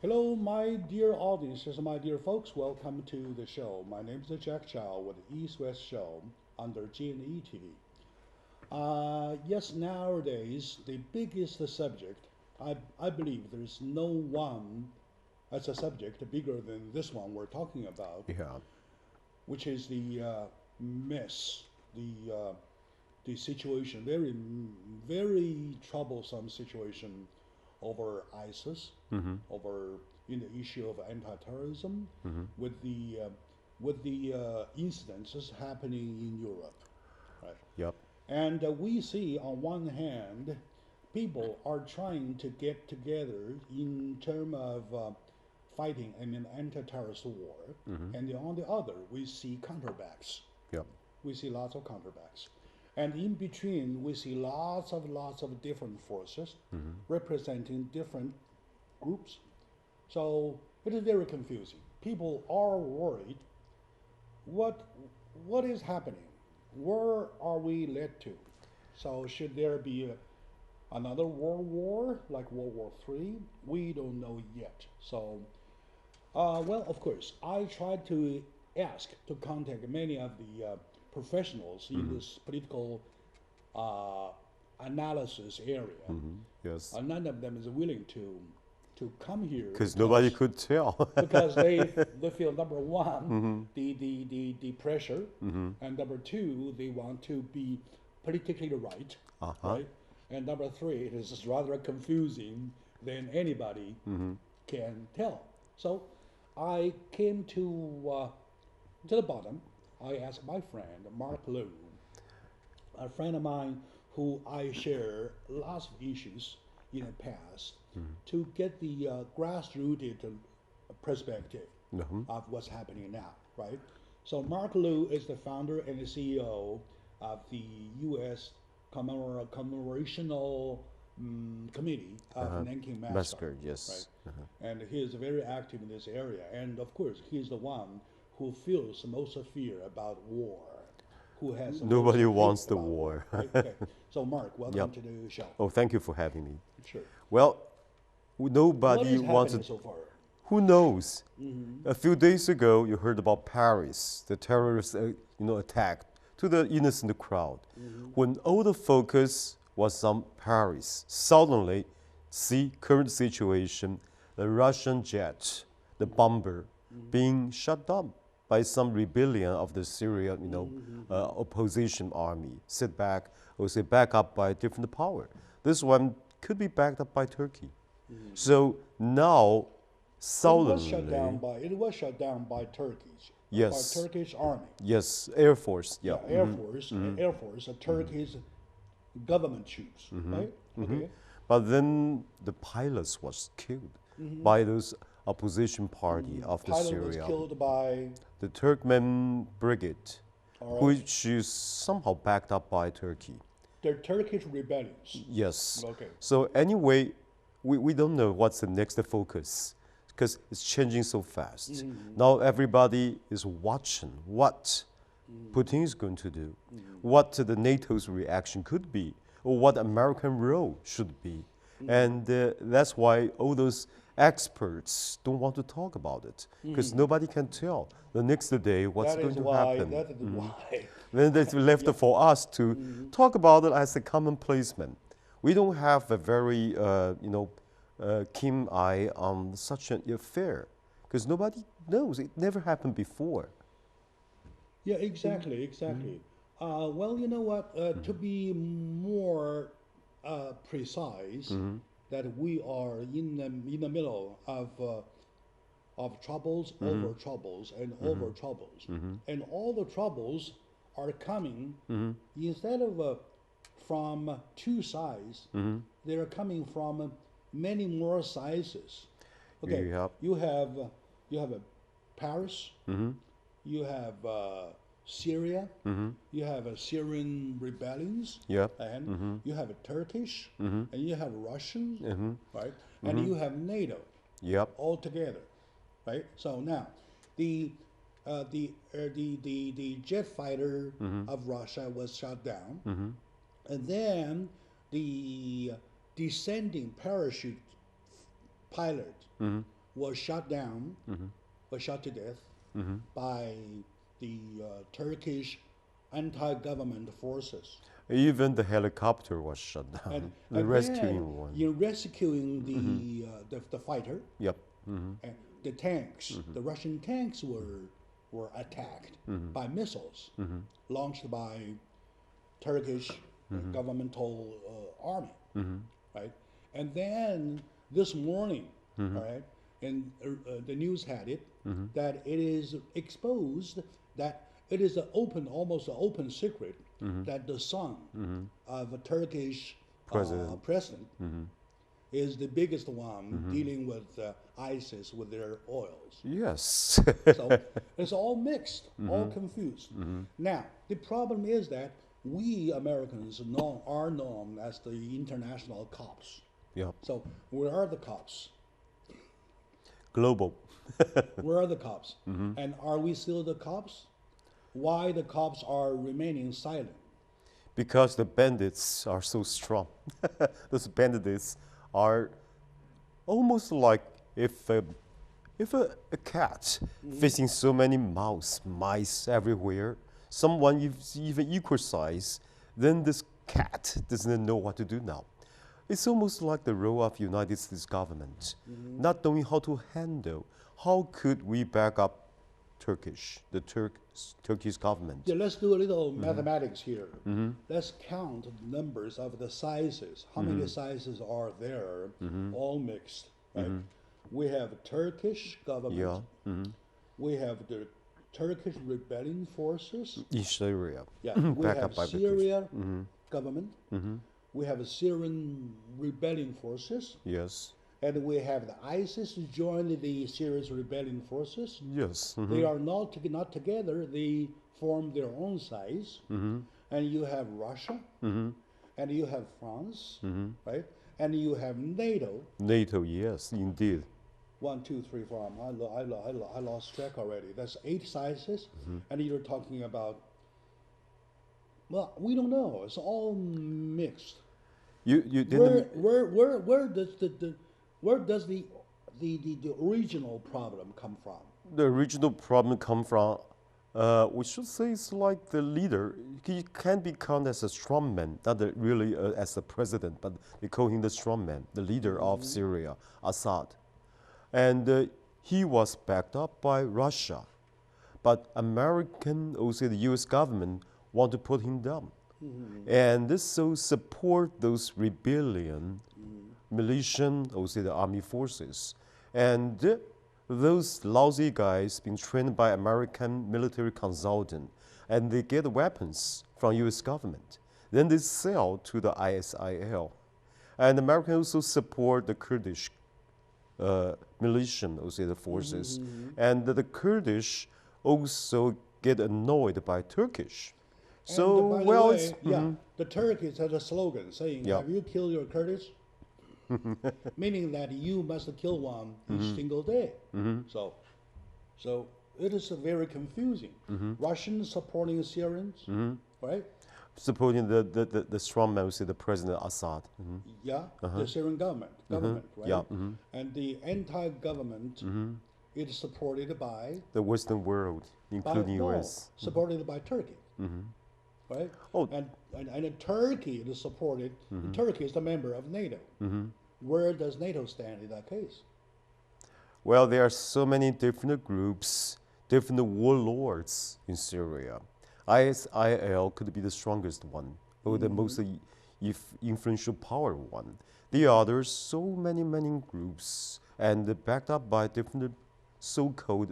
Hello, my dear audiences, my dear folks. Welcome to the show. My name is Jack Chow with the East West Show under G&E TV. Yes, nowadays the biggest subject, I believe there's no one as a subject bigger than this one we're talking about, Yeah. which is the mess, the situation, very troublesome situation over ISIS, Mm-hmm. over the issue of anti-terrorism, Mm-hmm. with the incidences happening in Europe, right? Yep. And we see on one hand, people are trying to get together in terms of fighting an anti-terrorist war, Mm-hmm. and on the other, we see counterbacks. Yep. We see lots of counterbacks. And in between, we see lots of different forces Mm-hmm. representing different groups. So it is very confusing. People are worried. What what is happening? Where are we led to? So should there be another world war like World War III? We don't know yet. So well, of course, I tried to ask to contact many of the professionals in Mm-hmm. this political uh, analysis area. Mm-hmm. Yes. None of them is willing to come here Because nobody could tell. because they feel number one Mm-hmm. the pressure, Mm-hmm. and number two they want to be politically right, Uh-huh. right, and number three it is rather confusing than anybody Mm-hmm. can tell. So I came to the bottom. I asked my friend Mark Liu, a friend of mine who I share lots of issues in the past, Mm-hmm. to get the grassrooted perspective Mm-hmm. of what's happening now, right? So Mark Liu is the founder and the CEO of the U.S. Commemorational Committee of Uh-huh. Nanking Massacre, Massacre, right? yes. Uh-huh. And he is very active in this area. And of course, he's the one who feels the most fear about war, who has the most Nobody hate wants the about war, war. right? Okay. So Mark, welcome Yep. to the show. Oh, thank you for having me. Sure. Well, What nobody is wants happening to. so far? Who knows? Mm-hmm. A few days ago, you heard about Paris, the terrorist, attack to the innocent crowd. Mm-hmm. When all the focus was on Paris, suddenly, see current situation, the Russian jet, the bomber, being shut down by some rebellion of the Syria, opposition army, sit back or say back up by a different power. This one could be backed up by Turkey. So now, suddenly, It was shut down by Turkish by yes, Turkish army. yes, Air Force, yeah. Yeah, Air Force, Turkey's government troops, right? Okay. But then the pilots was killed by those opposition party of the Pilot was Syria, killed by, the Turkmen brigade, all right, which is somehow backed up by Turkey. they're Turkish rebellions. Yes. Okay. So anyway, we don't know what's the next focus because it's changing so fast. Now everybody is watching what Putin is going to do, what the NATO's reaction could be, or what American role should be. And that's why all those experts don't want to talk about it because nobody can tell the next day what's That going is to why. happen. That is why. Then it's left for us to talk about it as a common placement. We don't have a very, keen eye on such an affair because nobody knows. It never happened before. Yeah, exactly, exactly. Well, you know what? To be more precise, that we are in the middle of troubles, over troubles, and over troubles, and all the troubles are coming instead of from two sides. They are coming from many more sizes. Okay, Yep. you have Paris, you have Syria, you have Syrian rebellions, Yep. and you have Turkish, and you have Russians, right? And you have NATO Yep. all together, right? So now, the the jet fighter of Russia was shot down, and then the descending parachute pilot was shot down, was shot to death by the Turkish anti-government forces. Even the helicopter was shut down. And, The and rescuing then, one. you're rescuing the fighter, Yep. and the tanks. The Russian tanks were attacked by missiles launched by Turkish governmental army, right? And then this morning, all right, and the news had it that it is exposed that it is almost an open secret that the son of a Turkish president is the biggest one dealing with ISIS with their oils. Yes. So it's all mixed, all confused. Now, the problem is that we Americans are known as the international cops. Yep. So where are the cops? Global. Where are the cops? And are we still the cops? Why the cops are remaining silent? Because the bandits are so strong. Those bandits are almost like if a cat facing so many mice everywhere, someone even equal size, then this cat doesn't know what to do now. It's almost like the role of United States government, not knowing how to handle. How could we back up the Turkish government? Yeah, let's do a little mathematics here. Let's count the numbers of the sizes. How many sizes are there? All mixed, right? We have Turkish government. Yeah. We have the Turkish rebellion forces. In Syria. Yeah, we Back have up by the Syria government. We have Syrian rebellion forces. Yes. And we have the ISIS joined the Syrian rebellion forces. Yes. They are not together. They form their own size. And you have Russia, and you have France, right? And you have NATO. NATO, yes, indeed. 1, 2, 3, 4. I lost track already. That's 8 sizes, and you're talking about. Well, we don't know. It's all mixed. You didn't. Where does the original problem come from? The original problem come from. We should say it's like the leader. He can be counted as a strongman, not really as a president, but they call him the strongman, the leader of Syria, Assad. And he was backed up by Russia. But American, also the US government, want to put him down. And this so support those rebellion, militia, also the army forces. And those lousy guys being trained by American military consultant, and they get weapons from US government. Then they sell to the ISIL. And Americans also support the Kurdish militia, also the forces. And the Kurdish also get annoyed by Turkish. So, by the well, way, the Turkish has a slogan saying, Yeah. have you killed your Kurdish? Meaning that you must kill one each single day. So it is very confusing. Russians supporting Syrians, right? supporting the strongman, we say the President Assad. Yeah, the Syrian government, right? Yeah. And the anti-government is supported by The Western world, including US. supported by Turkey, right? Oh. And Turkey is supported. Turkey is a member of NATO. Where does NATO stand in that case? Well, there are so many different groups, different warlords in Syria. ISIL could be the strongest one, or the most influential power one. The others, so many groups, and backed up by different so-called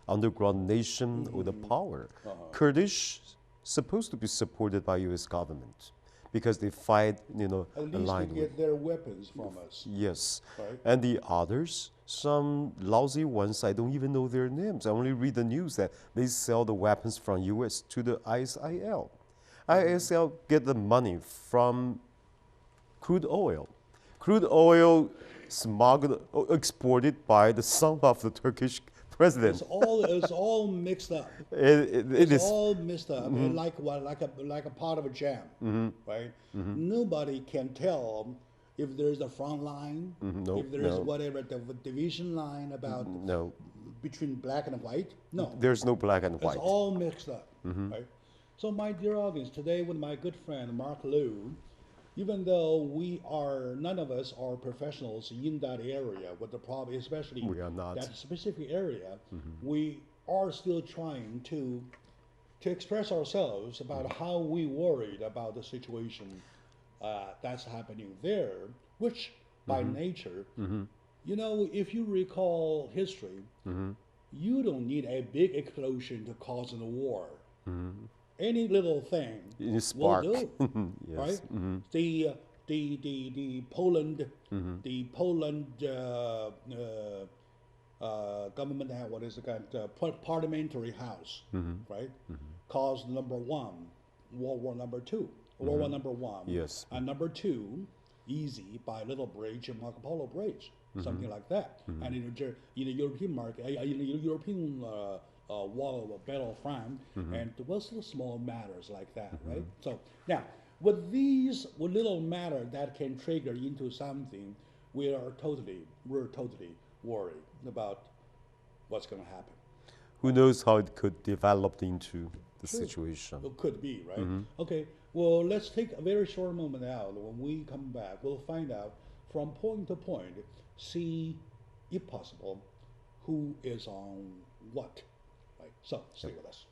underground nation or the power. Kurdish supposed to be supported by U.S. government because they fight, At least they aligned get with. their weapons from us. Yes. Right. And the others, some lousy ones, I don't even know their names. I only read the news that they sell the weapons from U.S. to the ISIL. ISIL get the money from crude oil. Crude oil smuggled, exported by the son of the Turkish president. It's all mixed up. It It's is. all mixed up, like a pot of a jam, right? Nobody can tell if there's a front line, No, if there's no. whatever the division line about No, between black and white. No, there's no black and it's white. all mixed up, right? So, my dear audience, today with my good friend Mark Liu, even though none of us are professionals in that area, with the problem, especially We are not. that specific area, we are still trying to express ourselves about how we worried about the situation that's happening there, which by nature, you know, if you recall history, you don't need a big explosion to cause a war. Any little thing In will spark. do, Yes. right? The Poland, the Poland government, what is it called? Parliamentary House, right? Caused number one, World War number two, World War number one, Yes. and number two, easy by Little Bridge and Marco Polo Bridge, something like that. And in the European market, in the European wall battlefront, and it was little small matters like that, right? So now, with these little matter that can trigger into something, we're totally worried about what's going to happen. Who knows how it could develop into the Sure. situation. It could be, right? Okay, well, let's take a very short moment out. When we come back, we'll find out from point to point, see, if possible, who is on what, right? So, stay with us.